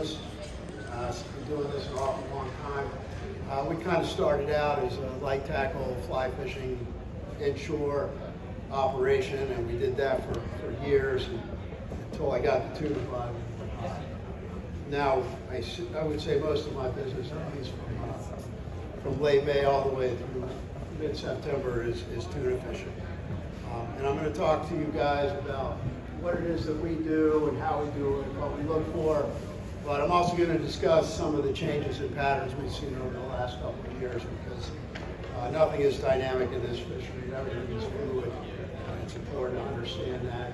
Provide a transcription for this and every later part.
business. Been doing this an awful long time. We kind of started out as a light tackle fly fishing inshore operation, and we did that for years until I got the tuna bug. Now, I would say most of my business, at least from late May all the way through mid-September, is tuna fishing. And I'm going to talk to you guys about what it is that we do and how we do it, what we look for. But I'm also going to discuss some of the changes and patterns we've seen over the last couple of years, because nothing is dynamic in this fishery. Everything is fluid. It's important to understand that.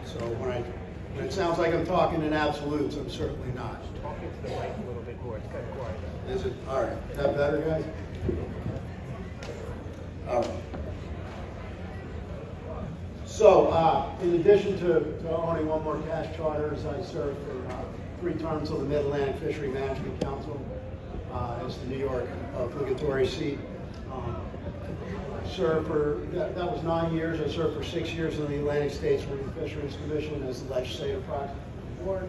So when it sounds like I'm talking in absolutes, I'm certainly not. Talking to the mic a little bit more. It's kind of quiet. Is it? All right. Is that better, guys? All right. So, in addition to owning one more cash charters, I serve for 3 terms on the Mid-Atlantic Fishery Management Council as the New York obligatory seat. I served for, that was 9 years. I served for 6 years on the Atlantic States Marine Fisheries Commission as the legislative proxy for the board.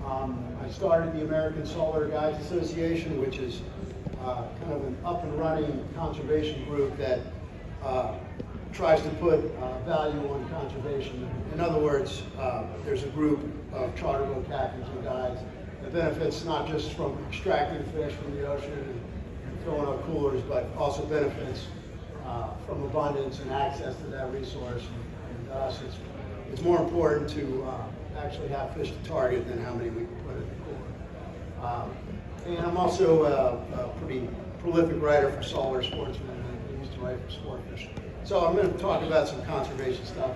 I started the American Solar Guides Association, which is kind of an up-and-running conservation group that tries to put value on conservation. In other words, there's a group of charter boat captains and guides that benefits not just from extracting fish from the ocean and filling up coolers, but also benefits from abundance and access to that resource. And to us, it's more important to actually have fish to target than how many we can put in the cooler. And I'm also a pretty prolific writer for Solar Sportsman, and I used to write for Sport Fishing. So I'm going to talk about some conservation stuff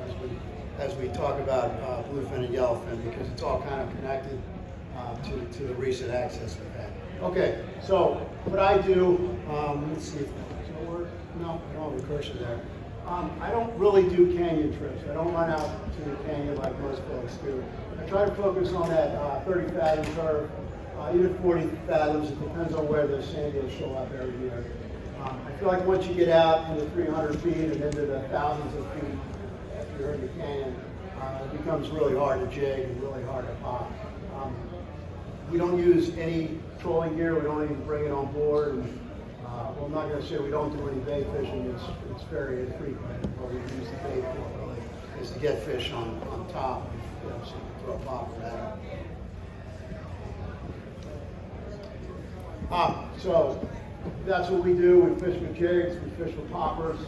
as we talk about bluefin and yellowfin, because it's all kind of connected to the recent access we've had. Okay, so what I do, let's see if that works. No, I don't have a cursor there. I don't really do canyon trips. I don't run out to the canyon like most folks do. I try to focus on that 30 fathom curve, even 40 fathoms. It depends on where the sand hills show up every year. I feel like once you get out into 300 feet and into the thousands of feet after you're in the canyon, it becomes really hard to jig and really hard to pop. We don't use any trolling gear. We don't even bring it on board. And, well, I'm not going to say we don't do any bait fishing. It's very infrequent. What we use the bait for really is to get fish on top, so you can throw a popper at them. So that's what we do. We fish with jigs, we fish with poppers,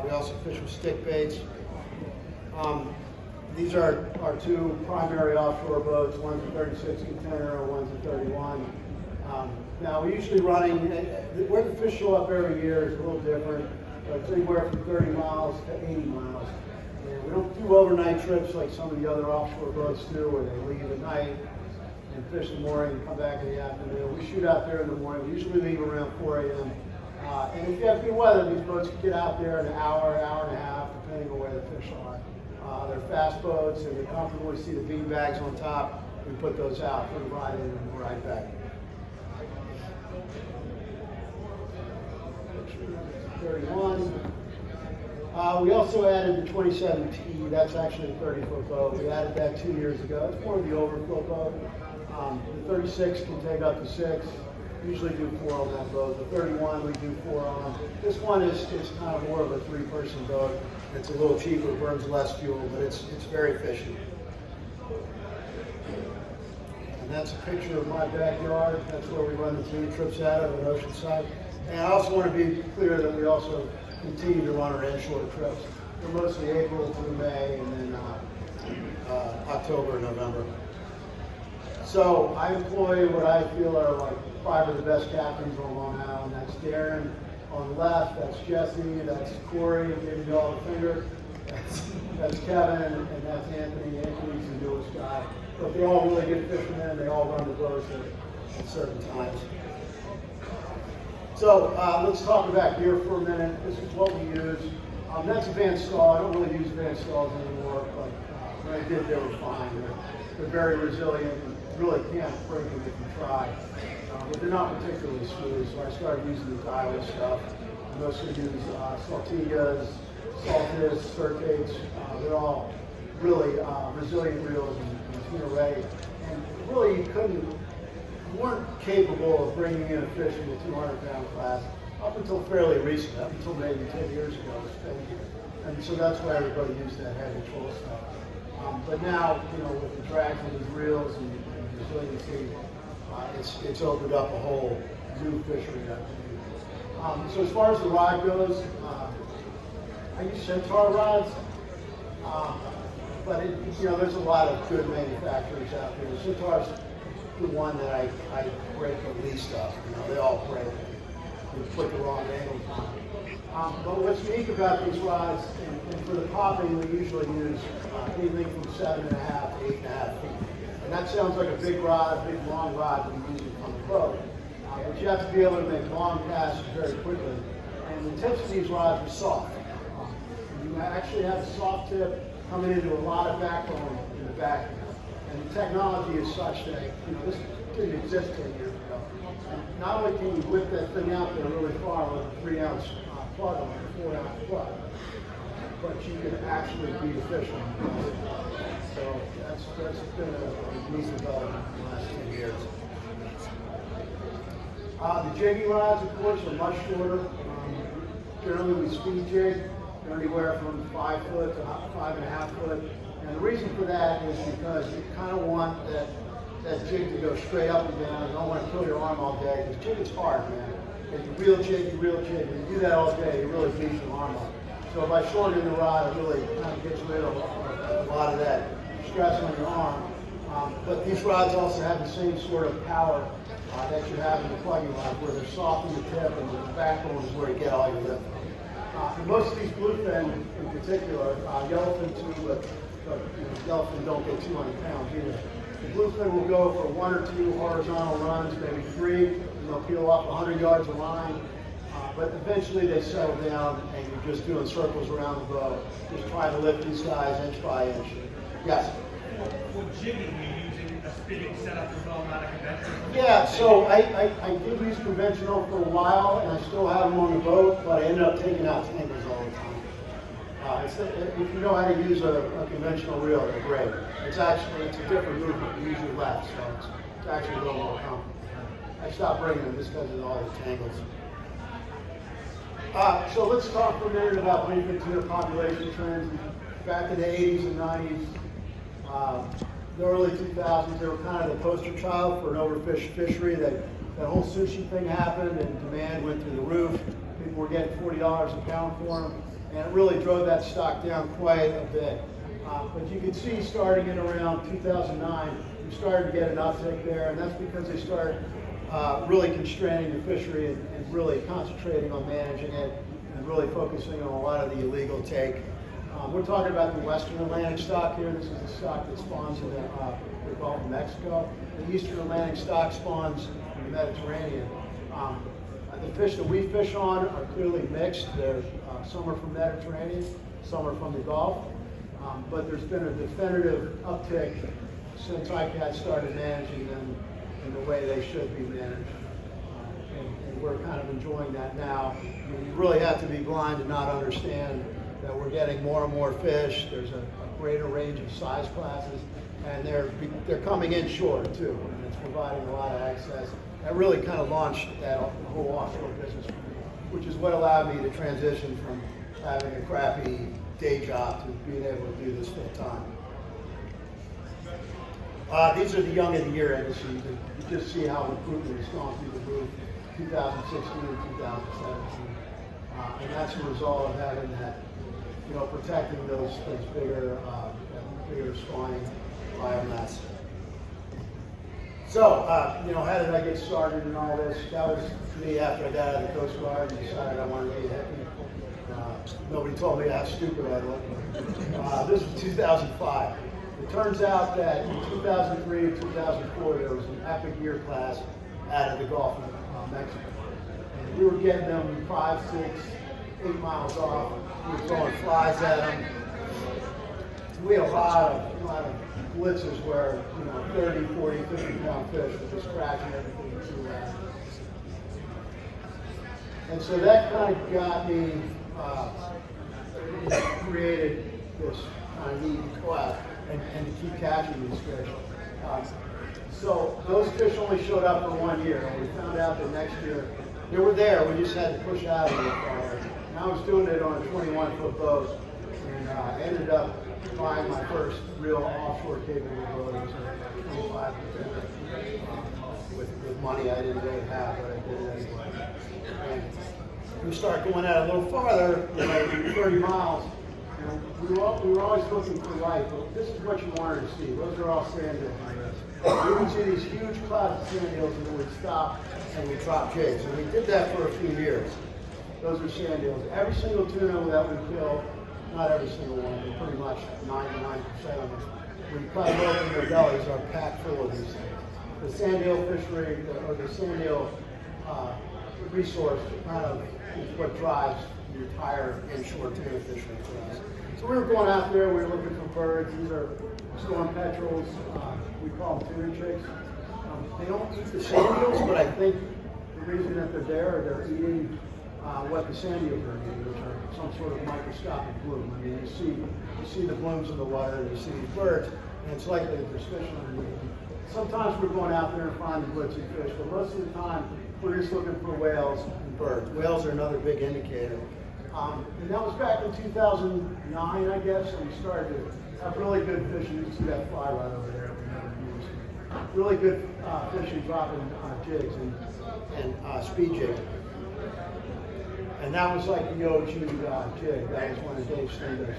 we also fish with stick baits. These are our 2 primary offshore boats. One's a 36 container, one's a 31. Now we're usually running, where the fish show up every year is a little different. It's anywhere from 30 miles to 80 miles. And we don't do overnight trips like some of the other offshore boats do, where they leave at night and fish in the morning and come back in the afternoon. We shoot out there in the morning. We usually leave around 4 a.m. And if you have good weather, these boats can get out there in an hour, hour and a half, depending on where the fish are. They're fast boats, and they're comfortable. You see the bean bags on top. We put those out, put them right in, and we're right back. 31. We also added the 27T. That's actually a 30-foot boat. We added that 2 years ago. It's more of the overflow boat. The 36 can take up to 6. Usually do 4 on that boat. The 31 we do 4 on. This one is kind of more of a 3-person boat. It's a little cheaper, burns less fuel, but it's very efficient. And that's a picture of my backyard. That's where we run the tuna trips out of Oceanside. And I also want to be clear that we also continue to run our inshore trips. They're mostly April through May, and then October and November. So I employ what I feel are like 5 of the best captains on Long Island. That's Darren on the left, that's Jesse, that's Corey, giving you all the finger. That's Kevin, and that's Anthony. Anthony's the newest guy. But they're all really good fishermen. They all run the boats at certain times. So let's talk about gear for a minute. This is what we use. That's a Van Staal. I don't really use Van Staals anymore, but when I did, they were fine. They're very resilient. You really can't break them if you try. But they're not particularly smooth, so I started using the Daiwa stuff. I mostly use Saltigas, Saltis, Circates. They're all really resilient reels and tuna ready. And really, you couldn't weren't capable of bringing in a fish in the 200-pound class up until fairly recently, up until maybe 10 years ago. And so that's why everybody used that heavy troll stuff. But now, with the drags and these reels and resiliency, it's opened up a whole new fishery activity. So as far as the rod goes, I use Centaur rods, but there's a lot of good manufacturers out there. Centaur's the one that I break the least of. They all break. You put the wrong angles on. But what's unique about these rods, and for the popping, we usually use anything from 7.5 to 8.5 feet. And that sounds like a big rod, a big long rod when you use it on the boat. But you have to be able to make long casts very quickly. And the tips of these rods are soft. You actually have a soft tip coming into a lot of backbone in the back. And the technology is such that, this didn't exist 10 years ago. And not only can you whip that thing out there really far with a 3-ounce plug on a 4-ounce plug, but you can actually beat a fish on it. So that's been a neat development in the last 10 years. The jigging rods, of course, are much shorter. Generally, we speed jig. They're anywhere from 5 foot to 5.5 foot. And the reason for that is because you kind of want that jig to go straight up and down. You don't want to kill your arm all day, because jig is hard, man. If you reel jig, you reel jig. When you do that all day, you really beat your arm up. So by shortening the rod, it really kind of gets rid of a lot of that stress on your arm. But these rods also have the same sort of power that you have in the plugging rod, where they're soft in the tip and the backbone is where you get all your lift. And most of these bluefin in particular, yellowfin too, but yellowfin don't get 200 pounds either. The bluefin will go for 1 or 2 horizontal runs, maybe 3, and they'll peel off 100 yards of line. But eventually they settle down and you're just doing circles around the boat, just trying to lift these guys inch by inch. Yes? For jigging, you're using a spinning setup as well, not a conventional? Yeah, so I did use conventional for a while, and I still have them on the boat, but I ended up taking out tangles all the time. If you know how to use a conventional reel, they're great. It's a different movement. You use your left, so it's actually a little more comfortable. I stopped bringing them just because of all the tangles. So let's talk for a minute about bluefin tuna population trends. Back in the 80s and 90s, the early 2000s, they were kind of the poster child for an overfished fishery. That whole sushi thing happened and demand went through the roof. People were getting $40 a pound for them, and it really drove that stock down quite a bit. But you can see starting in around 2009, we started to get an uptick there, and that's because they started really constraining the fishery and really concentrating on managing it and really focusing on a lot of the illegal take. We're talking about the Western Atlantic stock here. This is the stock that spawns in the Gulf of Mexico. The Eastern Atlantic stock spawns in the Mediterranean. The fish that we fish on are clearly mixed. Some are from the Mediterranean, some are from the Gulf. But there's been a definitive uptick since ICAT started managing them in the way they should be managed. And we're kind of enjoying that now. I mean, you really have to be blind to not understand that we're getting more and more fish. There's a greater range of size classes, and they're coming in short too, and it's providing a lot of access. That really kind of launched that whole offshore business for me, which is what allowed me to transition from having a crappy day job to being able to do this full time. These are the young of the year indices. You just see how recruitment has gone through the roof, 2016 and 2017. And that's a result of having that, protecting those bigger spawning biomass. So, how did I get started in all this? That was me after I got out of the Coast Guard and decided I wanted to be a hippie. Nobody told me how stupid I looked. This was 2005. It turns out that in 2003 and 2004, there was an epic year class out of the Gulf of Mexico. And we were getting them 5, 6, 8 miles off. We were throwing flies at them. We had a lot of blitzes where, 30, 40, 50 pound fish were just crashing everything through that. And so that kind of got me, created this kind of need to go out and to keep catching these fish. So those fish only showed up for 1 year, and we found out that next year they were there. We just had to push out a little farther. And I was doing it on a 21-foot boat, and I ended up buying my first real offshore capable boat. It was a 25 with money I didn't really have, but I did it anyway. And we start going out a little farther, 30 miles. We were always looking for life, but this is what you wanted to see. Those are all sand hills. We would see these huge clouds of sand hills, and then we'd stop and we'd drop jigs. And we did that for a few years. Those are sand hills. Every single tuna that we kill, not every single one, but pretty much 99% of them, when you cut them open, their bellies are packed full of these things. The sand hill fishery, or the sand hill resource, kind of is what drives the entire inshore tuna fishery for us. So we were going out there, we were looking for birds. These are storm petrels. We call them tuna chicks. They don't eat the sand hills, but I think the reason that they're there, they're eating what the sand hills are eating, which are some sort of microscopic bloom. I mean, you see the blooms in the water, and you see these birds, and it's likely that there's fish underneath them. Sometimes we're going out there and finding blitzes fish, but most of the time we're just looking for whales and birds. Whales are another big indicator. And that was back in 2009, I guess, and we started to have really good fishing. You can see that fly right over there we never used. Really good fishing dropping jigs and speed jigs. And that was like the OG jig. That was one of Dave Stender's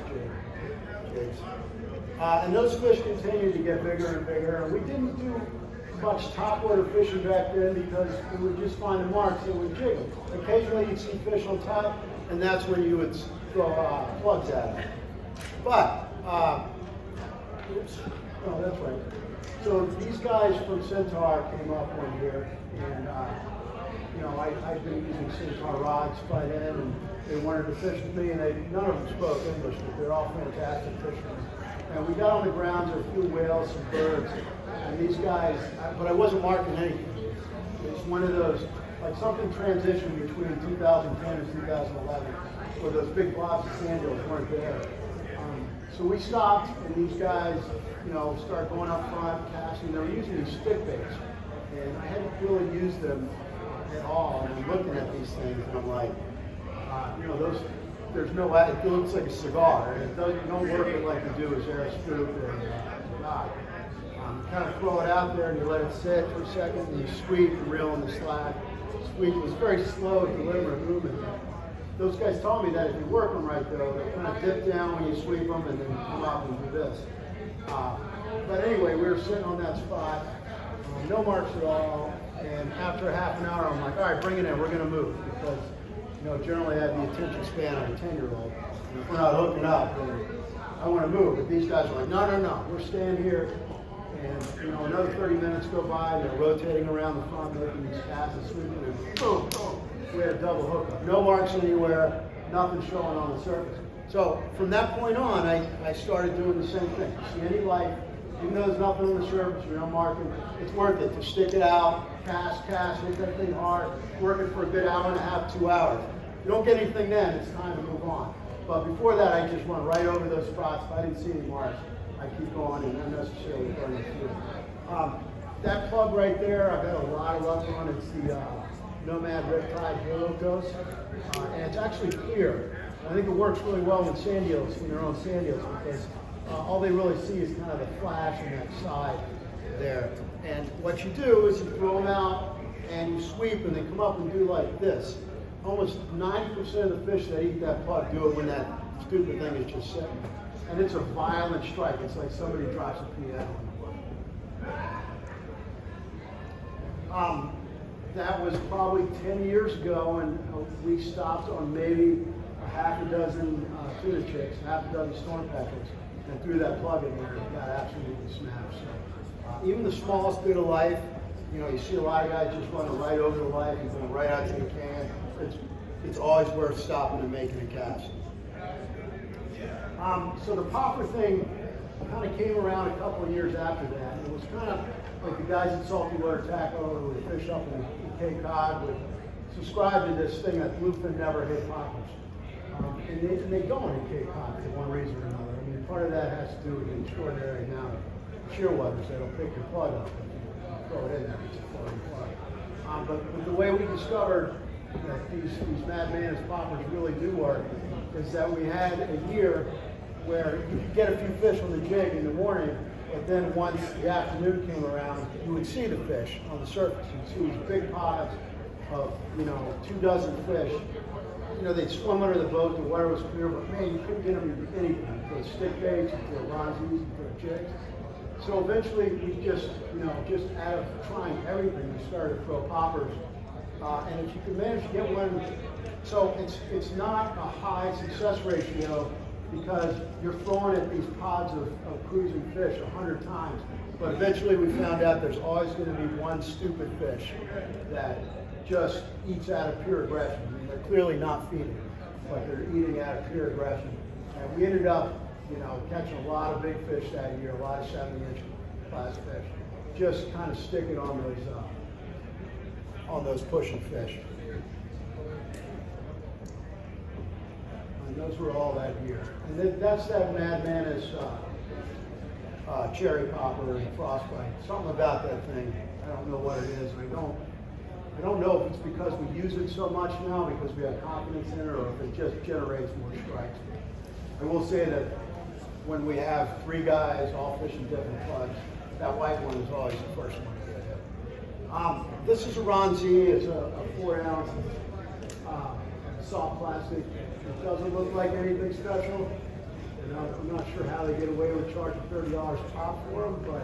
jigs. And those fish continued to get bigger and bigger. And we didn't do much topwater fishing back then because we would just find the marks and we'd jig them. Occasionally you'd see fish on top, and that's when you would throw plugs at them. But, oops, oh, that's right. So these guys from Centaur came up one year, and I'd been using Centaur rods by then, and they wanted to fish with me, and none of them spoke English, but they're all fantastic fishermen. And we got on the ground, there were a few whales, some birds, and these guys, but I wasn't marking anything. It's one of those, like something transitioned between 2010 and 2011, where those big blobs of sand hills weren't there. So we stopped, and these guys, started going up front, casting. They were using these stick baits, and I hadn't really used them at all. And I'm looking at these things, and I'm like, there's no, it looks like a cigar, and it don't work like you do as air scoop and knot. You kind of throw it out there, and you let it sit for a second, and you sweep and reel in the slack. Sweep was very slow, deliberate movement. Those guys told me that if you work them right, though, they kind of dip down when you sweep them, and then come up and do this. But anyway, we were sitting on that spot, no marks at all, and after half an hour, I'm like, all right, bring it in, we're going to move, because generally I have the attention span of a 10-year-old. And if we're not hooking up, then I want to move. But these guys are like, no, we're staying here. And another 30 minutes go by, and they're rotating around the front, making these casts and sweeping, and boom, boom. We had a double hookup. No marks anywhere, nothing showing on the surface. So from that point on, I started doing the same thing. See any life, even though there's nothing on the surface, you're not marking, it's worth it to stick it out, cast, hit that thing hard, working for a good hour and a half, 2 hours. If you don't get anything then, it's time to move on. But before that, I just went right over those spots. If I didn't see any marks, I keep going and unnecessarily burning through. That plug right there, I've had a lot of luck on. It's the Nomad Riptide Halo Ghost, and it's actually clear. I think it works really well with sand hills, when they're on sand hills, because all they really see is kind of the flash on that side there. And what you do is you throw them out and you sweep, and they come up and do like this. Almost 90% of the fish that eat that plug do it when that stupid thing is just sitting. And it's a violent strike. It's like somebody drops a piano on the plug. That was probably 10 years ago, and we stopped on maybe a half a dozen tuna chicks, half a dozen storm petrels, and threw that plug in there and got absolutely smashed. So, even the smallest bit of life, you see a lot of guys just running right over the life and going right out to the can. It's always worth stopping and making a cast. So the popper thing kind of came around a couple of years after that. It was kind of like the guys at Saltwater Tackle who would fish up in Cape Cod would subscribe to this thing that bluefin never hit poppers. And they don't in Cape Cod for one reason or another. I mean, part of that has to do with the extraordinary amount of shearwaters that'll pick your plug up. throw it in there. It's a floating plug. But the way we discovered that these Mad Manus poppers really do work is that we had a year where you could get a few fish on the jig in the morning, but then once the afternoon came around, you would see the fish on the surface. You'd see these big pods of, 24 fish. They'd swim under the boat, the water was clear, but man, you couldn't get them to anything. You throw stick baits, you throw ronsies, you throw jigs. So eventually we just out of trying everything, we started to throw poppers. And if you can manage to get one, so it's not a high success ratio because you're throwing at these pods of cruising fish 100 times. But eventually we found out there's always going to be one stupid fish that just eats out of pure aggression. I mean, they're clearly not feeding, but they're eating out of pure aggression. And we ended up, catching a lot of big fish that year, a lot of 70-inch class fish. Just kind of sticking on those pushing fish. And those were all that year. And that's that Mad Manus cherry popper and frostbite. Something about that thing. I don't know what it is. I don't know if it's because we use it so much now because we have confidence in it or if it just generates more strikes. I will say that when we have 3 guys all fishing different plugs, that white one is always the first one to get hit. This is a Ronzi. It's a 4-ounce soft plastic. It doesn't look like anything special. I'm not sure how they get away with charging $30 a pop for them, but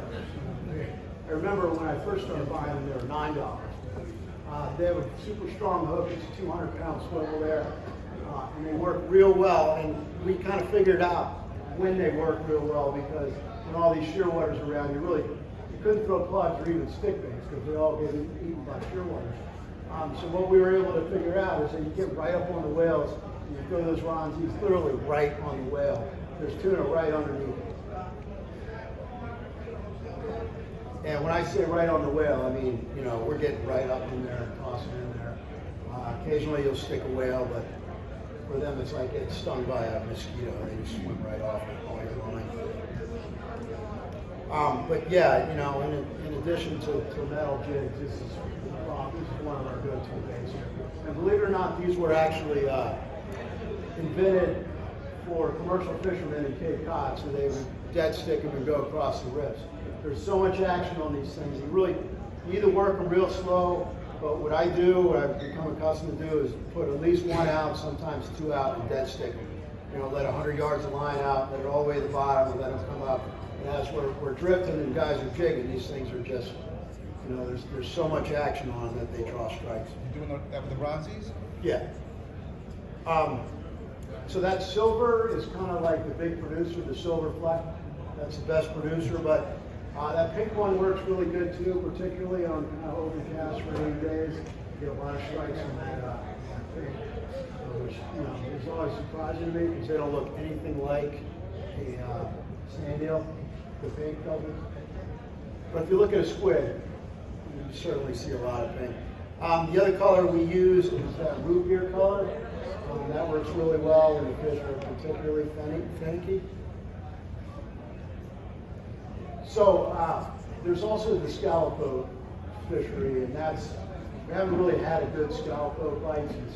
I remember when I first started buying them, they were $9. They have a super strong hook. It's a 200-pound swivel there, and they work real well. And we kind of figured out when they work real well because when all these shearwaters around, you couldn't throw plugs or even stick baits because they all get eaten by shearwaters. So what we were able to figure out is that you get right up on the whales, and you throw those Ronzies literally right on the whale. There's tuna right underneath it. And when I say right on the whale, I mean, we're getting right up in there and tossing in there. Occasionally you'll stick a whale, but for them it's like getting stung by a mosquito. They just swim right off it all year long. But yeah, in addition to metal jigs, this is one of our go-to baits here. And believe it or not, these were actually invented for commercial fishermen in Cape Cod, so they would dead stick them and go across the ribs. There's so much action on these things. You either work them real slow, but what I've become accustomed to do is put at least 1 out, sometimes 2 out, and dead stick them. Let 100 yards of line out, let it all the way to the bottom, and let them come up. And as we're drifting and guys are jigging, these things are just, there's so much action on them that they draw strikes. You doing that with the Ronzies? Yeah. So that silver is kind of like the big producer, the silver fleck. That's the best producer, but that pink one works really good too, particularly on overcast rainy days. You get a lot of strikes on that pink, which is always surprising to me because they don't look anything like a sand eel. The pink doesn't. But if you look at a squid, you certainly see a lot of pink. The other color we use is that root beer color. That works really well when the fish are particularly finicky. So there's also the scallop boat fishery, and we haven't really had a good scallop boat bite since,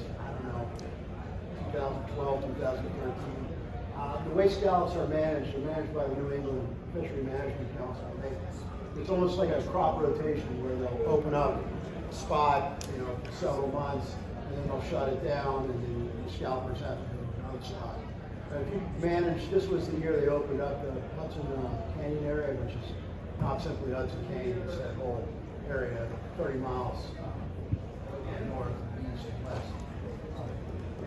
2012, 2013. The way scallops are managed, they're managed by the New England Fishery Management Council. It's almost like a crop rotation where they'll open up a spot, several months, and then they'll shut it down, and then the scalpers have to move another spot. If you manage, this was the year they opened up the Hudson Canyon area, which is not simply Hudson Canyon, it's that whole area, 30 miles north, east, and west.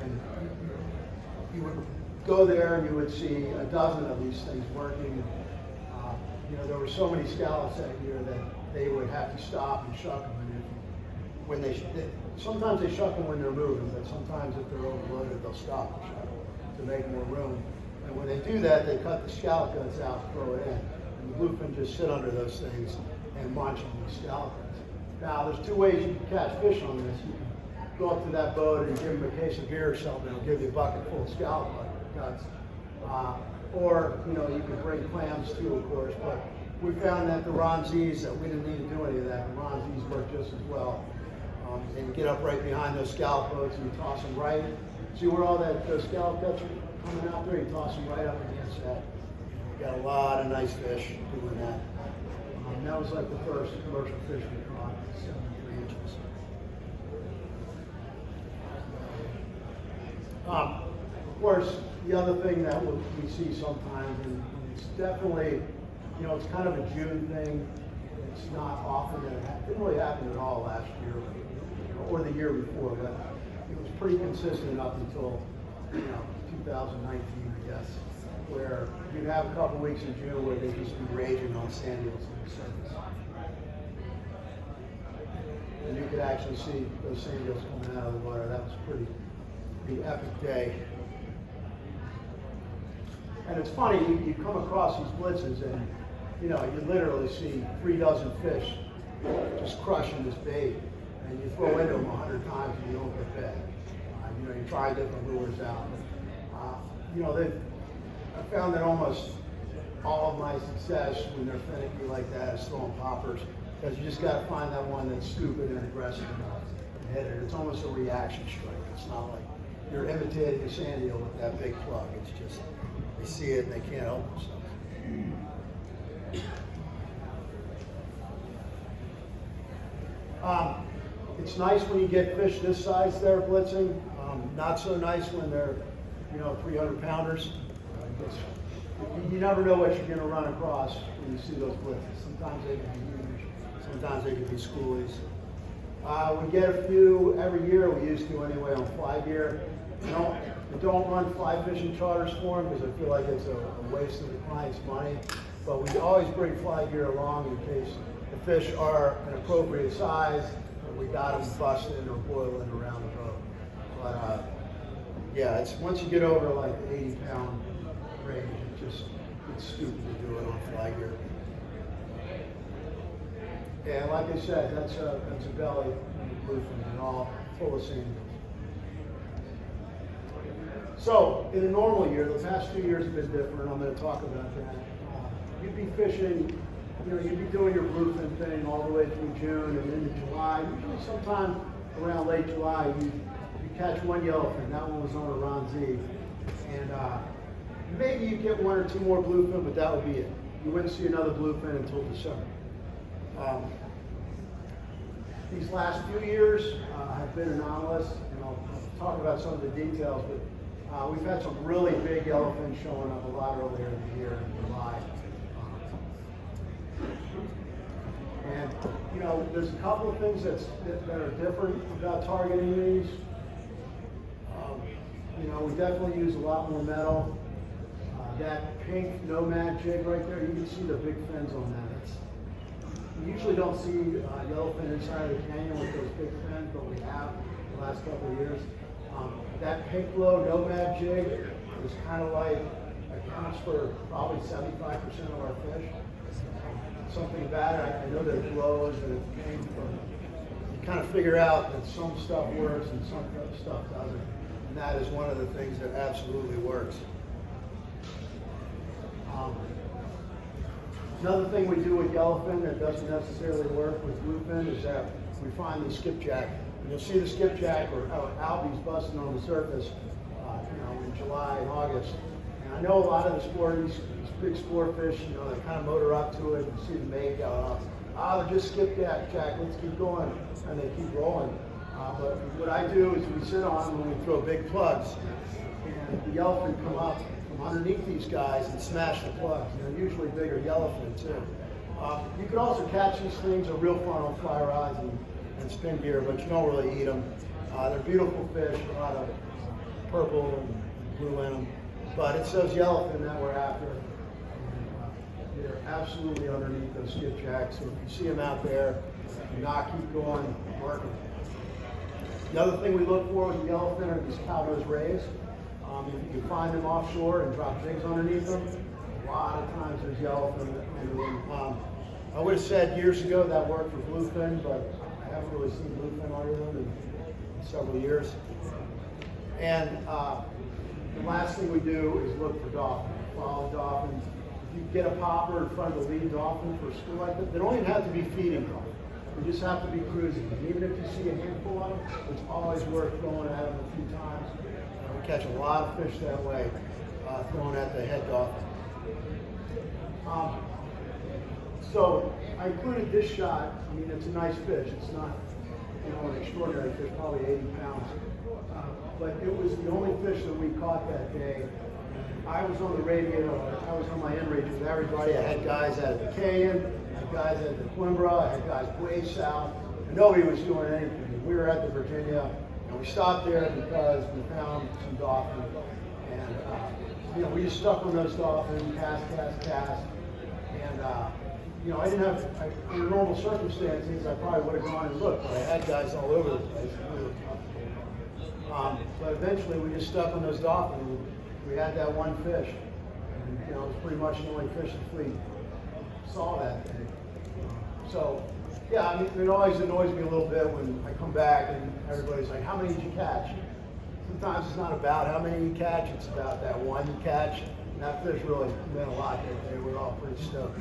And you would go there and you would see a dozen of these things working. There were so many scallops that year that they would have to stop and shuck them. And sometimes they shuck them when they're moving, but sometimes if they're overloaded, they'll stop and shuck them to make more room. And when they do that, they cut the scallop guts out and throw it in. And the bluefin just sit under those things and munch on the scallop guts. Now, there's 2 ways you can catch fish on this. You can go up to that boat and give them a case of beer or something. They'll give you a bucket full of scallop guts. Or, you can bring clams too, of course. But we found that the Ronzis, that we didn't need to do any of that. The Ronzis work just as well. And you get up right behind those scallop boats and you toss them right. See where all those scallop guts are coming out there? You toss them right up against that. You got a lot of nice fish doing that. That was like the first commercial fish we caught, 73 inches. Of course, the other thing that we see sometimes, and it's definitely, you know, it's kind of a June thing. It's not often that it didn't really happen at all last year or the year before, but it was pretty consistent up until, you know, 2019, I guess, where you'd have a couple weeks in June where they'd just be raging on sand eels on the surface. And you could actually see those sand eels coming out of the water. That was a pretty epic day. And it's funny, you come across these blitzes and, you know, you literally see 3 dozen fish just crushing this bait. And you throw into them 100 times and you don't get bit. You know, you try different lures out. You know, I found that almost all of my success when they're finicky like that is throwing poppers, because you just got to find that one that's stupid and aggressive enough to hit it. It's almost a reaction strike. It's not like you're imitating a sand eel with that big plug. It's just, they see it and they can't help themselves. It's nice when you get fish this size they're blitzing. Not so nice when they're, you know, 300 pounders. You never know what you're going to run across when you see those blitzes. Sometimes they can be huge, sometimes they can be schoolies. We get a few every year, we used to anyway, on fly gear. I don't run fly fishing charters for them because I feel like it's a waste of the client's money. But we always bring fly gear along in case the fish are an appropriate size and we got them busting or boiling around the boat. But yeah, it's once you get over like the 80-pound range, it's stupid to do it on fly gear. And like I said, that's a belly and a bluefin and all full of sand. So in a normal year, the past 2 years have been different. I'm going to talk about that. You'd be fishing, you know, you'd be doing your bluefin thing all the way through June and into July. Usually sometime around late July, you catch one yellowfin. That one was on a Ronzi. And maybe you get 1 or 2 more bluefin, but that would be it. You wouldn't see another bluefin until December. These last few years have been anomalous, and I'll talk about some of the details, but we've had some really big yellowfin showing up a lot earlier in the year in July. And, you know, there's a couple of things that are different about targeting these. You know, we definitely use a lot more metal. That pink nomad jig right there, you can see the big fins on that. You usually don't see yellowfin inside of the canyon with those big fins, but we have the last couple of years. That pink glow nomad jig is kind of like, accounts for probably 75% of our fish. Something about it, I know that it glows and it's pink, but you kind of figure out that some stuff works and some stuff doesn't. And that is one of the things that absolutely works. Another thing we do with yellowfin that doesn't necessarily work with bluefin is that we find the skipjack. And you'll see the skipjack or albies busting on the surface, you know, in July and August. And I know a lot of the these big sport fish, you know, they kind of motor up to it and see the mate go up. They're just skipjack, let's keep going, and they keep rolling. But what I do is we sit on them when we throw big plugs, and the yellowfin come up from underneath these guys and smash the plugs. And they're usually bigger yellowfin too. You can also catch these things, are real fun on fly rods and spin gear, but you don't really eat them. They're beautiful fish, a lot of purple and blue in them. But it's those yellowfin that we're after. And, they're absolutely underneath those skipjacks. So if you see them out there, do not keep going, mark them. The other thing we look for with the yellowfin are these cowtoes rays. If you can find them offshore and drop jigs underneath them, a lot of times there's yellowfin under them. I would have said years ago that worked for bluefin, but I haven't really seen bluefin under them in several years. And the last thing we do is look for dolphin. Follow dolphins. you get a popper in front of the lead dolphin for school like that, they don't even have to be feeding them. You just have to be cruising. And even if you see a handful of them, it's always worth throwing at them a few times. We catch a lot of fish that way, throwing at the head dolphin. So I included this shot. I mean, it's a nice fish. It's not, an extraordinary fish, probably 80 pounds. But it was the only fish that we caught that day. I was on the radio, I was on my end range with everybody. I had guys out of the Canyon, I had guys out of the Coimbra, I had guys way south, and nobody was doing anything. We were at the Virginia, and we stopped there because we found some dolphins. And, we just stuck on those dolphins, cast. And, I didn't have, under normal circumstances, I probably would have gone and looked, but I had guys all over the place. But eventually we just stuck on those dolphins. We had that one fish, and it was pretty much the only fish the fleet saw that day. So, yeah, I mean, it always annoys me a little bit when I come back and everybody's like, "How many did you catch?" Sometimes it's not about how many you catch; it's about that one you catch. And that fish really meant a lot that day. We were all pretty stoked.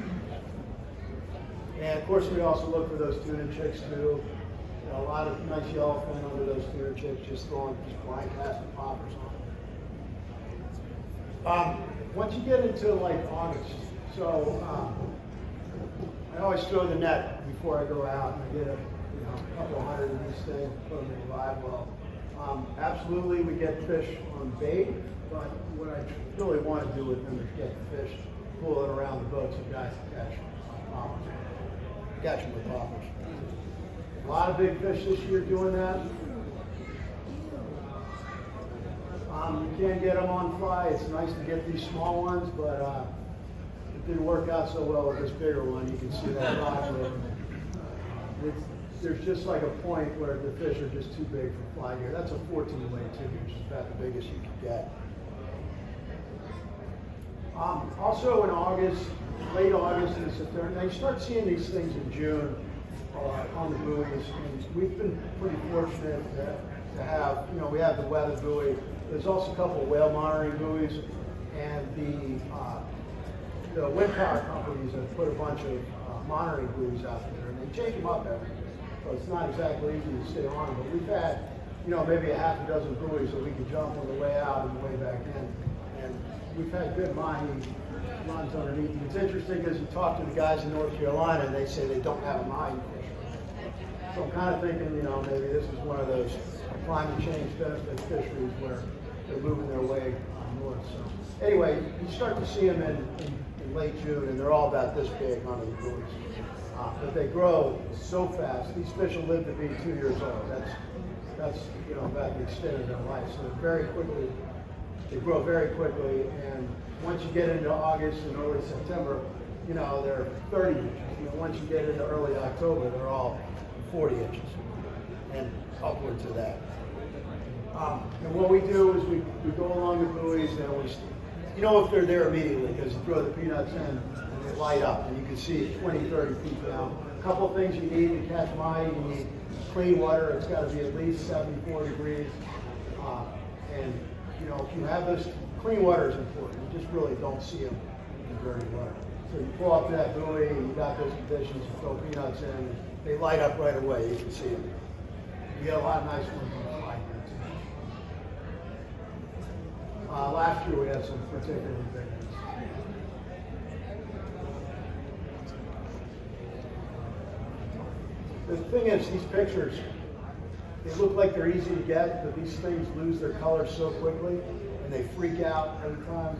And of course, we also look for those tuna chicks too. A lot of nice yellowfin under those tuna chicks, just blind casting poppers on. Once you get into like August, so I always throw the net before I go out, and I get a couple hundred of these things, put them in live well. Absolutely, we get fish on bait, but what I really want to do with them is get fish, pull it around the boat so guys can catch them with poppers. A lot of big fish this year doing that. You can get them on fly. It's nice to get these small ones, but it didn't work out so well with this bigger one. You can see that rod. There's just like a point where the fish are just too big for fly gear. That's a 14 weight too, which is about the biggest you can get. Also in August, late August and September, now you start seeing these things in June on the buoys. And we've been pretty fortunate to have, we have the weather buoy. There's also a couple of whale monitoring buoys, and the wind power companies have put a bunch of monitoring buoys out there, and they change them up every year. So it's not exactly easy to stay on, but we've had, maybe a half a dozen buoys that we could jump on the way out and the way back in. And we've had good Mahi runs underneath. It's interesting because you talk to the guys in North Carolina and they say they don't have a Mahi fish. So I'm kind of thinking, maybe this is one of those climate change benefit fisheries where they're moving their way north. So anyway, you start to see them in late June, and they're all about this big under the buoys. But they grow so fast. These fish will live to be 2 years old. That's about the extent of their life. So they grow very quickly, and once you get into August and early September, they're 30 inches. Once you get into early October, they're all 40 inches and upwards of that. And what we do is we go along the buoys, and if they're there immediately, because you throw the peanuts in and they light up, and you can see 20, 30 feet down. A couple of things you need to catch Mahi. You need clean water. It's got to be at least 74 degrees. And if you have this, clean water is important. You just really don't see them in dirty water. So you pull up to that buoy, and you got those conditions, you throw peanuts in, and they light up right away. You can see them. You get a lot of nice ones on the fly here too. Last year we had some particularly big ones. The thing is, these pictures, they look like they're easy to get, but these things lose their color so quickly, and they freak out every time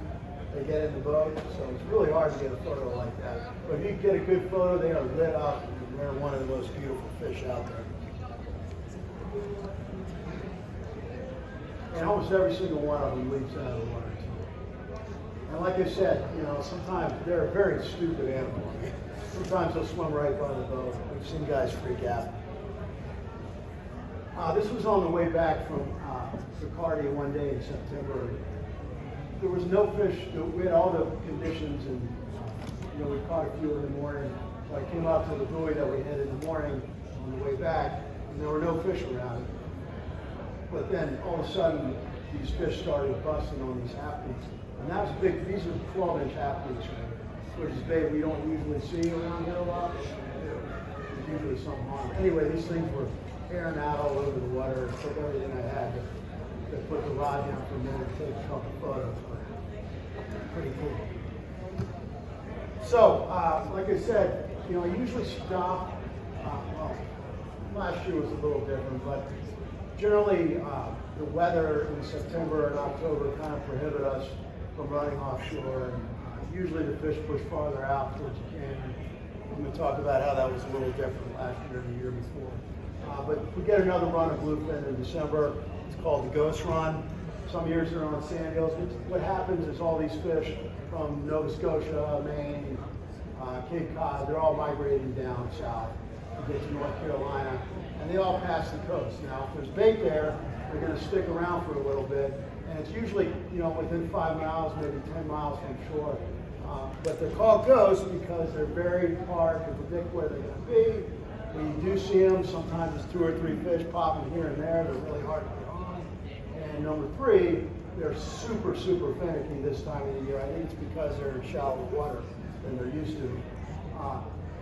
they get in the boat. So it's really hard to get a photo like that. But if you get a good photo, they are lit up, and they're one of the most beautiful fish out there. And almost every single one of them leaps out of the water too. And like I said, sometimes they're a very stupid animal. Sometimes they'll swim right by the boat. We've seen guys freak out. This was on the way back from Bacardia one day in September. There was no fish. We had all the conditions, and we caught a few in the morning. So I came out to the buoy that we hit in the morning on the way back, and there were no fish around. But then all of a sudden, these fish started busting on these half beaks. And that was big. These are 12-inch half beaks right here. which is bait we don't usually see around here a lot. There's usually some harm. Anyway, these things were airing out all over the water. It took everything I had to put the rod down for a minute and take a couple photos. Pretty cool. So, like I said, you know, I usually stop. Well, last year was a little different, but generally the weather in September and October kind of prohibit us from running offshore, and usually the fish push farther out towards the canyon. I'm going to talk about how that was a little different last year and the year before. But we get another run of bluefin in December. It's called the Ghost Run. Some years they're on sand hills. What happens is all these fish from Nova Scotia, Maine, Cape Cod, they're all migrating down south to get to North Carolina, and they all pass the coast. Now, if there's bait there, they're going to stick around for a little bit, and it's usually, you know, within 5 miles, maybe 10 miles from shore. But they're called ghosts because they're very hard to predict where they're going to be. When you do see them, sometimes it's 2 or 3 fish popping here and there. They're really hard to get on. And number 3, they're super, super finicky this time of the year. I think it's because they're in shallow water than they're used to.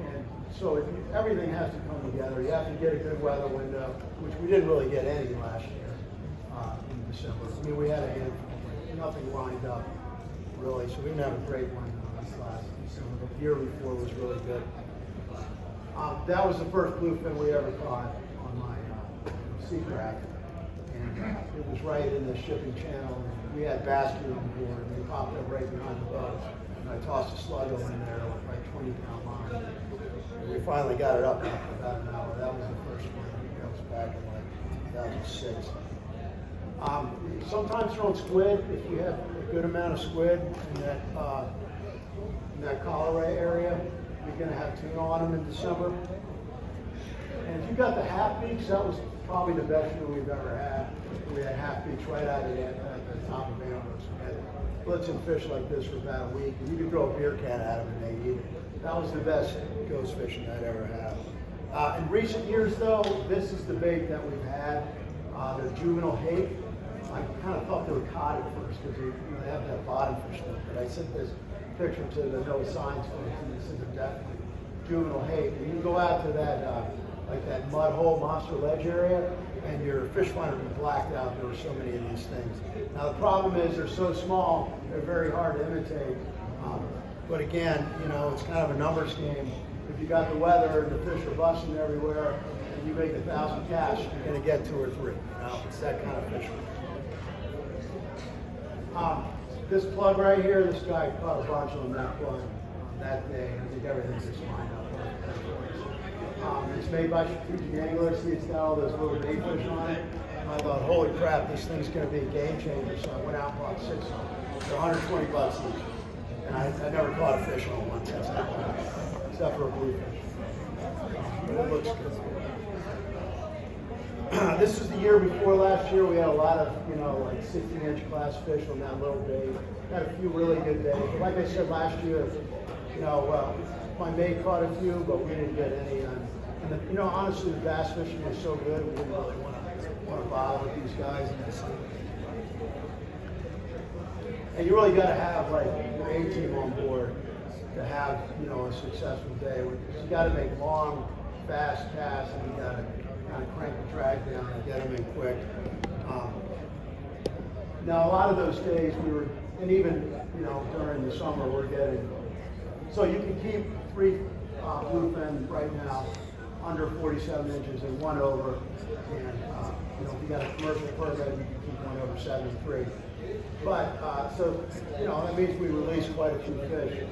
And so everything has to come together. You have to get a good weather window, which we didn't really get any last year in December. I mean, we had a handful, but nothing lined up really. So we didn't have a great one this last December. The year before was really good. That was the first bluefin we ever caught on my sea craft. And it was right in the shipping channel. We had basket on board, and they popped up right behind the boat. And I tossed a sluggo in there with like 20-pound line. And we finally got it up after about an hour. That was the first one. That was back in like 2006. Sometimes throw squid. If you have a good amount of squid in that Colorado area, you're going to have tuna on them in December. And if you got the half beaks, that was probably the best year we've ever had. We had half beaks right out of at the top of Ambrose. We had blitzing fish like this for about a week, and you could throw a beer can at them and they'd eat it. That was the best ghost fishing I'd ever had. In recent years, though, this is the bait that we've had. They're juvenile hake. I kind of thought they were cod at first because they have that bottom fish stuff, but I sent this picture to the No Science folks, and they said they're definitely juvenile hake. And you can go out to that like that mud hole monster ledge area, and your fish finder will be blacked out. There were so many of these things. Now the problem is they're so small, they're very hard to imitate. But again, you know, it's kind of a numbers game. If you got the weather and the fish are busting everywhere, and you make 1,000 casts, you're going to get 2 or 3. You know, it's that kind of fishing. This plug right here, this guy caught a bunch on that plug that day. I think everything's just lined up. It's made by Strategic Anglers. See, it's got all those little bait fish on it. And I thought, holy crap, this thing's going to be a game changer. So I went out and bought 6 of them. They're $120 each. And I never caught a fish on one since that time, except for a bluefish. But it looks good. This is the year before last year. We had a lot of, you know, like 16-inch class fish on that little bait. Had a few really good days. But like I said last year, you know, my mate caught a few, but we didn't get any. And you know, honestly, the bass fishing was so good, we didn't really want to bother with these guys. And you really got to have like your A-team on board to have, you know, a successful day. You got to make long, fast casts, and you got to kind of crank the drag down and get them in quick. Now, a lot of those days we were, and even, you know, during the summer, we're getting, so you can keep 3 bluefin right now under 47 inches and 1 over. And, you know, if you got a commercial permit, you can keep 1 over 73. But, so, you know, that means we release quite a few fish.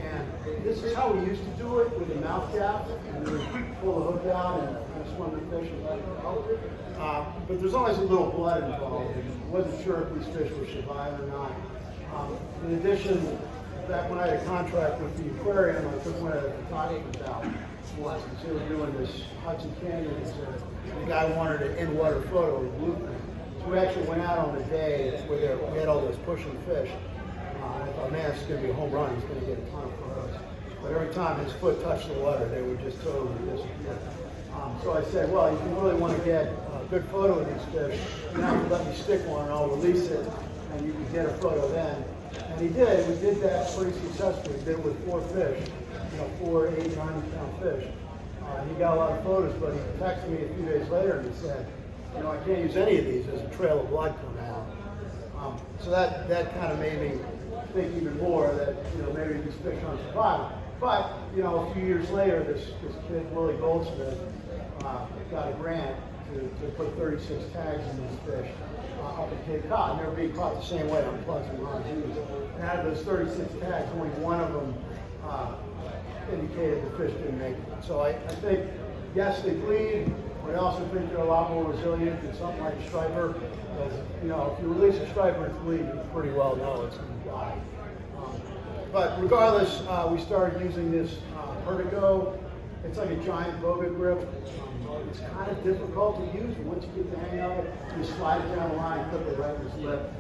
And this is how we used to do it with the mouth gap. And we would pull the hook out and swim the fish and let it go. But there's always a little blood involved. I wasn't sure if these fish would survive or not. In addition, back when I had a contract with the aquarium, I took one of the photographers out once because they were doing this Hudson Canyon. The guy wanted an in-water photo of bluefin. So we actually went out on the day where we had all those pushing fish. And I thought, man, this is going to be a home run. He's going to get a ton of photos. But every time his foot touched the water, they would just totally disappear. So I said, well, if you really want to get a good photo of these fish, you have to let me stick one and I'll release it. And you can get a photo then. And he did. We did that pretty successfully. We did it with 4 fish, 4, 8, 9 pound fish. He got a lot of photos, but he texted me a few days later and he said, I can't use any of these. There's a trail of blood coming out. So that kind of made me think even more that maybe these fish aren't surviving. But a few years later, this kid Willie Goldsmith got a grant to put 36 tags in these fish up at Cape Cod. And they were being caught the same way on plugs and rods. And out of those 36 tags, only one of them indicated the fish didn't make it. So I think, yes, they bleed, but I also think they're a lot more resilient than something like a striper. Because, if you release a striper and it's bleeding, you pretty well know it's going to die. But regardless, we started using this Vertigo. It's like a giant boga grip. It's kind of difficult to use, but once you get the hang of it, you slide it down the line, clip it right in his lip.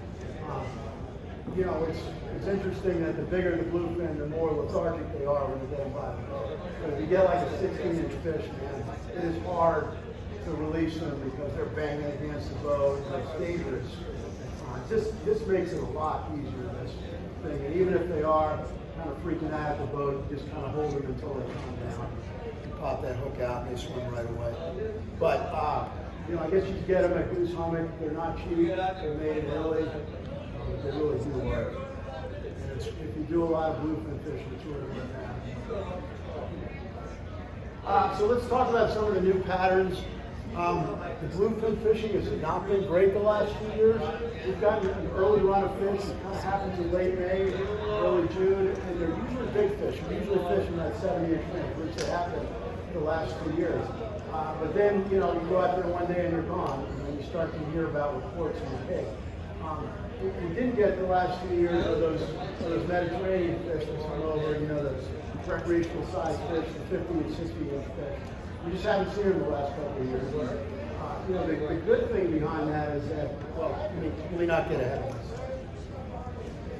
It's interesting that the bigger the bluefin, the more lethargic they are when you get them by the boat. But if you get like a 16-inch fish, man, it is hard to release them because they're banging against the boat and it's dangerous. This makes it a lot easier, this thing. And even if they are kind of freaking out at the boat, you just kind of hold them until they calm down. You pop that hook out and they swim right away. But, I guess you can get them at Goose Hummock. They're not cheap. They're made in Italy. They really do work. And if you do a lot of bluefin fishing, it's really going to happen. So let's talk about some of the new patterns. The bluefin fishing has not been great the last few years. We've gotten an early run of fish. It kind of happens in late May, early June, and they're usually big fish. We're usually fishing that 70-inch range, which they have been the last 2 years. But then, you go out there one day and you're gone, and then you start to hear about reports in the Cape. We didn't get the last 2 years of those Mediterranean fish that come over, those recreational sized fish, the 50 and 60-inch fish. We just haven't seen them the last couple of years. The good thing behind that is that, let me not get ahead of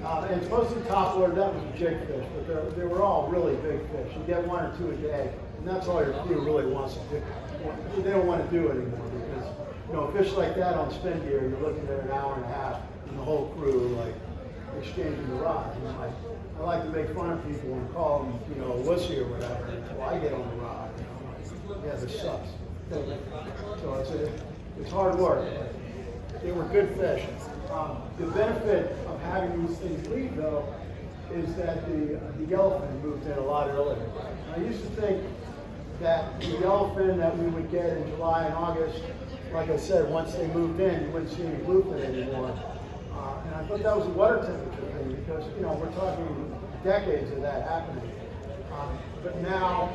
myself. And it's mostly top water. That was a jig fish, but they were all really big fish. You get 1 or 2 a day, and that's all your crew really wants to do. They don't want to do it anymore because, fish like that on spin gear, you're looking at an hour and a half, and the whole crew exchanging the rods. I like to make fun of people and call them, wussy or whatever until I get on the rod. Yeah, this sucks. So it's hard work. They were good fish. The benefit of having these things leave, though, is that the yellowfin moved in a lot earlier. I used to think that the yellowfin that we would get in July and August, like I said, once they moved in, you wouldn't see any bluefin anymore. And I thought that was a water temperature thing because, we're talking decades of that happening. But now,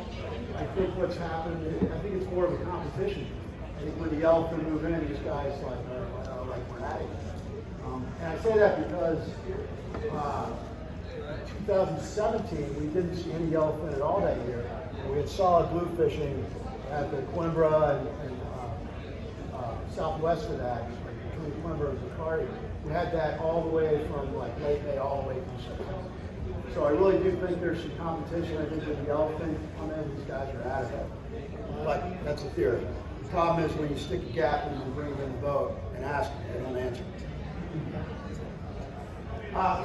I think what's happened, I think it's more of a competition. I think when the yellowfin move in, these guys we're at it. And I say that because 2017, we didn't see any yellowfin at all that year. We had solid blue fishing at the Coimbra and southwest of that, between Coimbra and Bacardi. We had that all the way from late May all the way through September. So I really do think there's some competition. I think with the yellowfin come in, these guys are out of it. But that's a theory. The problem is when you stick a gap and you bring them in the boat and ask them, they don't answer.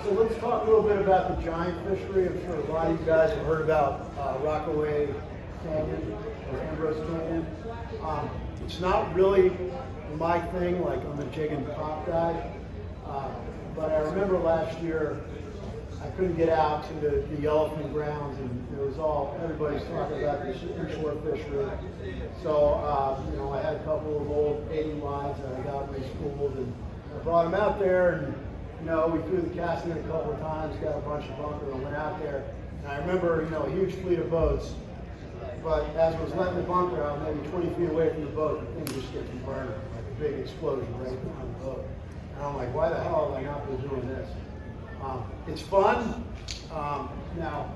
So let's talk a little bit about the giant fishery. I'm sure a lot of you guys have heard about Rockaway Canyon or Ambrose Canyon. It's not really my thing, like I'm a jigging pop guy. But I remember last year I couldn't get out to the Yellowfin grounds, and it was everybody's talking about this inshore fishery. So, I had a couple of old 80 lines that I got respooled, and I brought them out there, and, we threw the casting in a couple of times, got a bunch of bunker, and went out there. And I remember, a huge fleet of boats, but as I was letting the bunker out, maybe 20 feet away from the boat, the thing just gets burned, like a big explosion right behind the boat. And I'm like, why the hell have I not been doing this? It's fun. Now,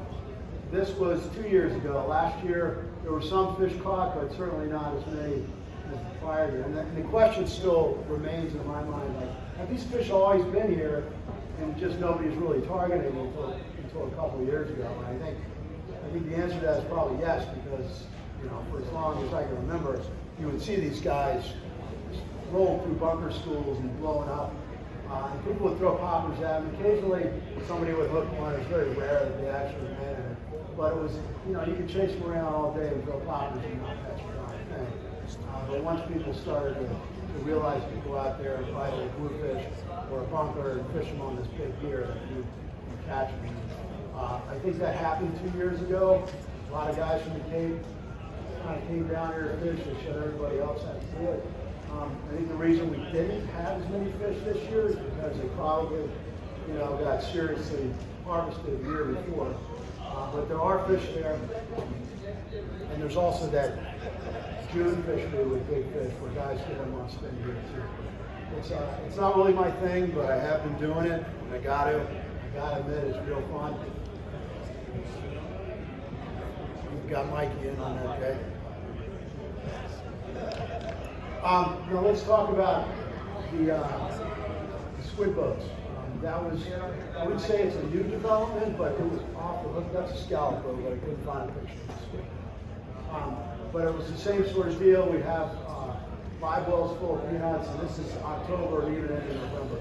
this was 2 years ago. Last year, there were some fish caught, but certainly not as many as the prior year. And the question still remains in my mind, have these fish always been here, and just nobody's really targeting them until a couple of years ago? And I think the answer to that is probably yes, because for as long as I can remember, you would see these guys rolling through bunker schools and blowing up And people would throw poppers at them. Occasionally, somebody would hook one. It was very rare that they actually landed it. But it was, you could chase them around all day and throw poppers and not catch a darn thing. But once people started to realize you could go out there and fight a bluefish or a bunker and fish them on this big gear that you catch them. I think that happened 2 years ago. A lot of guys from the Cape kind of came down here to fish and showed everybody else how to do it. I think the reason we didn't have as many fish this year is because they probably, got seriously harvested the year before. But there are fish there, and there's also that June fishery with big fish where guys get them on spin here too. It's not really my thing, but I have been doing it, and I gotta admit it's real fun. We've got Mikey in on that day. Now let's talk about the squid boats. That was, I would say it's a new development, but it was off the hook. That's a scallop boat, but I couldn't find a picture of the squid. But it was the same sort of deal. We have 5 wells full of peanuts, and this is October, even into November.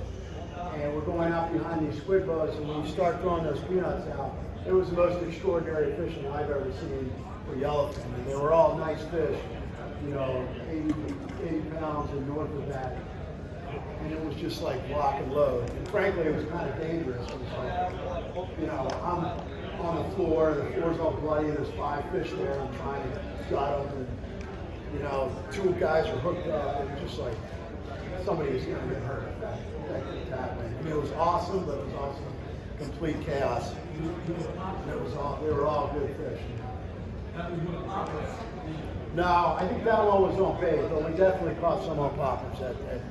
And we're going out behind these squid boats, and when you start throwing those peanuts out, it was the most extraordinary fishing I've ever seen for yellowfin. And they were all nice fish, 80 pounds and north of that. And it was just like lock and load. And frankly, it was kind of dangerous. It was like, I'm on the floor, the floor's all bloody, and there's 5 fish there. I'm trying to gut them, and 2 guys are hooked up, and just like somebody was going to get hurt. That way. I mean, it was awesome, but it was also complete chaos. And they were all good fish. No, I think that one was on bait, but we definitely caught some on poppers that day.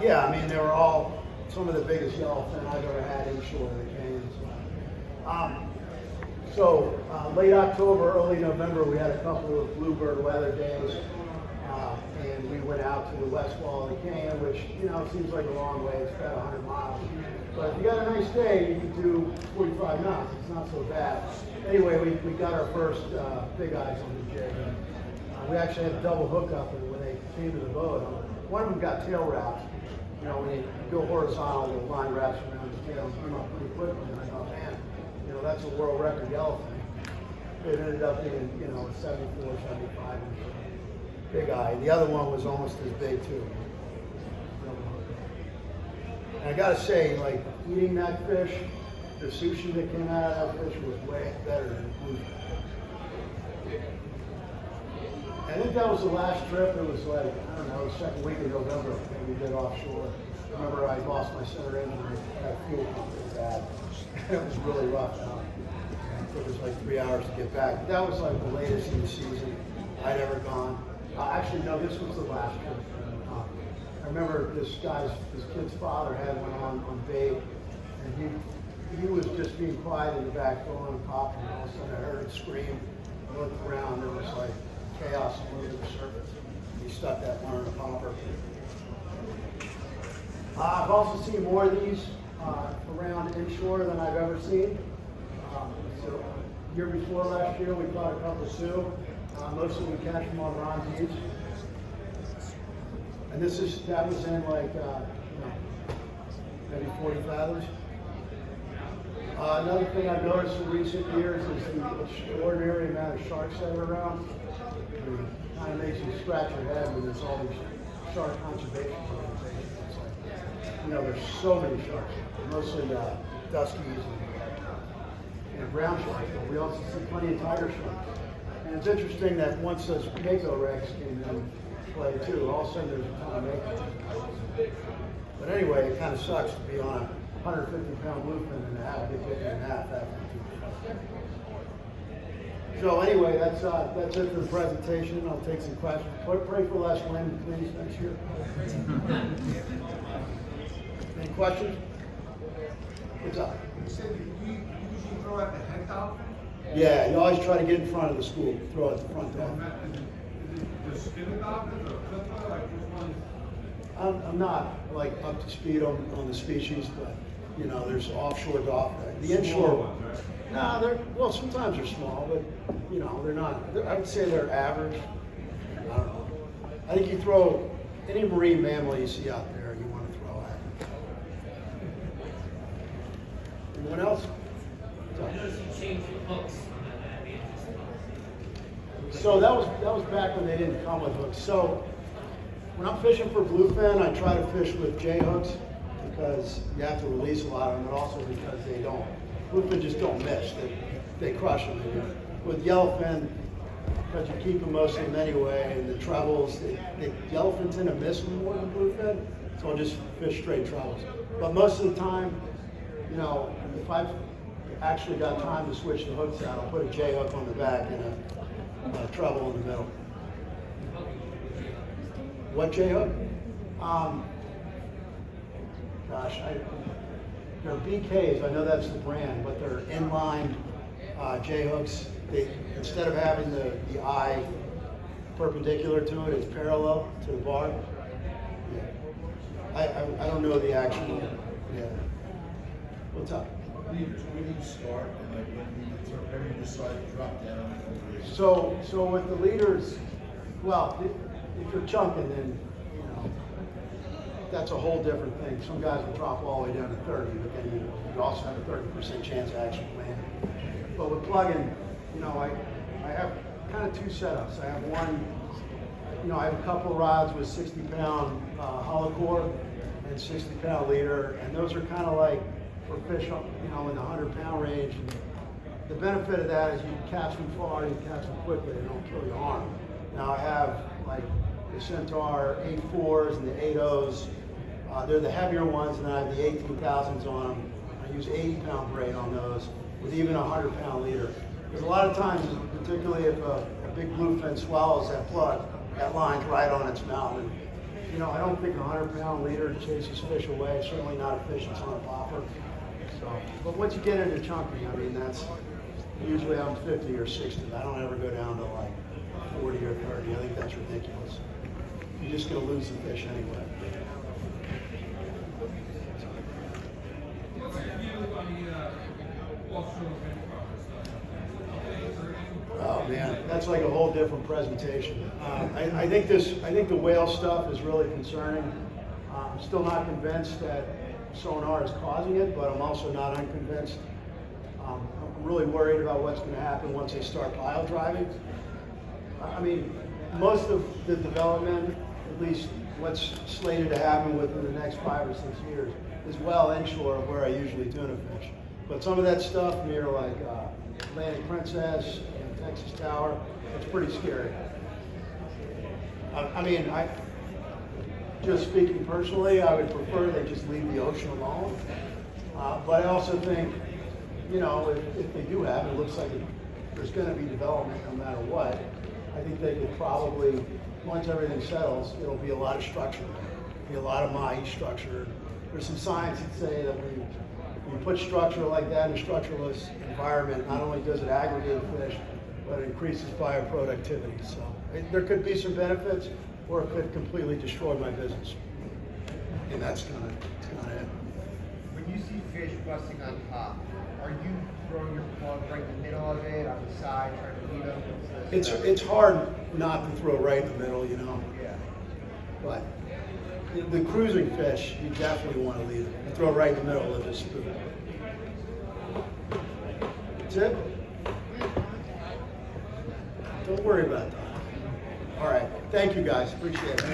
Yeah, I mean, they were all some of the biggest yellowfin I've ever had inshore in the canyons. Late October, early November, we had a couple of bluebird weather days, and we went out to the west wall of the canyon, which, it seems like a long way. It's about 100 miles. But if you got a nice day, you can do 45 knots. It's not so bad. Anyway, we got our first big eyes on the jig. We actually had a double hookup, and when they came to the boat, one of them got tail wraps. When they go horizontal, the line wraps around the tail and come up pretty quickly. And I thought, man, that's a world record yellowfin. It ended up being, a 74, 75 inch big eye. The other one was almost as big too. And I gotta say, like, eating that fish, the sushi that came out of that fish was way better than the bluefin. I think that was the last trip. It was like, I don't know, the second week of November when we did offshore. I remember I lost my center engine and had fuel pump really bad. It was really rough out. It was like 3 hours to get back. That was like the latest in the season I'd ever gone. Actually, no, this was the last trip. I remember this kid's father had one on bait, and he was just being quiet in the back throwing a pop, and all of a sudden I heard him scream. I looked around, there was like chaos all over the surface. He stuck that one in a popper. I've also seen more of these around inshore than I've ever seen. Year before last year, we caught a couple too. Mostly we catch them on Ronzies. And that was in like, maybe 40 fathoms. Another thing I've noticed in recent years is the extraordinary amount of sharks that are around. It kind of makes you scratch your head when there's all these shark conservation organizations. It's like, there's so many sharks, mostly duskies and brown sharks, but we also see plenty of tiger sharks. And it's interesting that once those mako wrecks came in play too, all of a sudden there's a ton of mako. But anyway, it kind of sucks to be on a 150-pound bluefin and have to get bitten in half after 2 So anyway, that's it for the presentation. I'll take some questions. Pray for less wind, please, next year. Any questions? What's up? You said you usually throw at the head dolphin? Yeah, you always try to get in front of the school, throw at the front door. The spinning dolphins or flipper, like which one? I'm not like up to speed on the species, but there's offshore dolphin. The inshore ones, right? No, sometimes they're small, but they're not. I would say they're average. I don't know. I think you throw any marine mammal you see out there, you want to throw at. Anyone else? I noticed you changed the hooks on that end. So that was back when they didn't come with hooks. So when I'm fishing for bluefin, I try to fish with J hooks because you have to release a lot of them, and also because they don't. Bluefin just don't miss. They crush them. With yellowfin, because you keep them most of them anyway, and the trebles, the yellowfin tend to miss them more than bluefin, so I'll just fish straight trebles. But most of the time, you know, if I've actually got time to switch the hooks out, I'll put a J hook on the back and a treble in the middle. What J hook? They're BKs, I know that's the brand, but they're inline J hooks. Instead of having the eye perpendicular to it, it's parallel to the bar. Yeah. I don't know the actual, yeah. What's up? Leaders, where do you start and like when you decide to drop down? So with the leaders, well, if you're chunking, then, you know, that's a whole different thing. Some guys will drop all the way down to 30, but then you also have a 30% chance of actually landing. But with plugging, you know, I have kind of two setups. I have one, you know, I have a couple of rods with 60-pound hollow core and 60-pound leader, and those are kind of like for fish, you know, in the 100-pound range. And the benefit of that is you can catch them far, you can catch them quickly, they don't kill your arm. Now I have like the Centaur 8.4s and the 8.0s. They're the heavier ones, and I have the 18,000s on them. I use 80-pound braid on those with even a 100-pound leader. Because a lot of times, particularly if a big bluefin swallows that plug, that line's right on its mouth. And, you know, I don't think a 100-pound leader chases fish away, certainly not a fish that's on a popper. So, but once you get into chunking, I mean, that's usually I'm 50 or 60. I don't ever go down to like 40 or 30. I think that's ridiculous. You're just going to lose the fish anyway. What's your view on the offshore wind farms? Oh man, that's like a whole different presentation. I think the whale stuff is really concerning. I'm still not convinced that sonar is causing it, but I'm also not unconvinced. I'm really worried about what's going to happen once they start pile driving. I mean, most of the development, at least what's slated to happen within the next 5 or 6 years, is well inshore of where I usually tuna fish. But some of that stuff near like Atlantic Princess and Texas Tower, it's pretty scary. I mean, just speaking personally, I would prefer they just leave the ocean alone. But I also think, you know, if they do have it, it looks like there's going to be development no matter what. I think they could probably, once everything settles, it'll be a lot of structure. Be a lot of Mahi structure. There's some science that say that when you put structure like that in a structureless environment, not only does it aggregate fish, but it increases bioproductivity. So there could be some benefits, or it could completely destroy my business. And that's kind of it. When you see fish busting on top, are you throwing your plug right in the middle of it, on the side, trying to lead them? It's hard not to throw right in the middle, you know. Yeah. But the cruising fish, you definitely want to leave it. You throw right in the middle of this spoon. That's it. Don't worry about that. All right. Thank you guys. Appreciate it.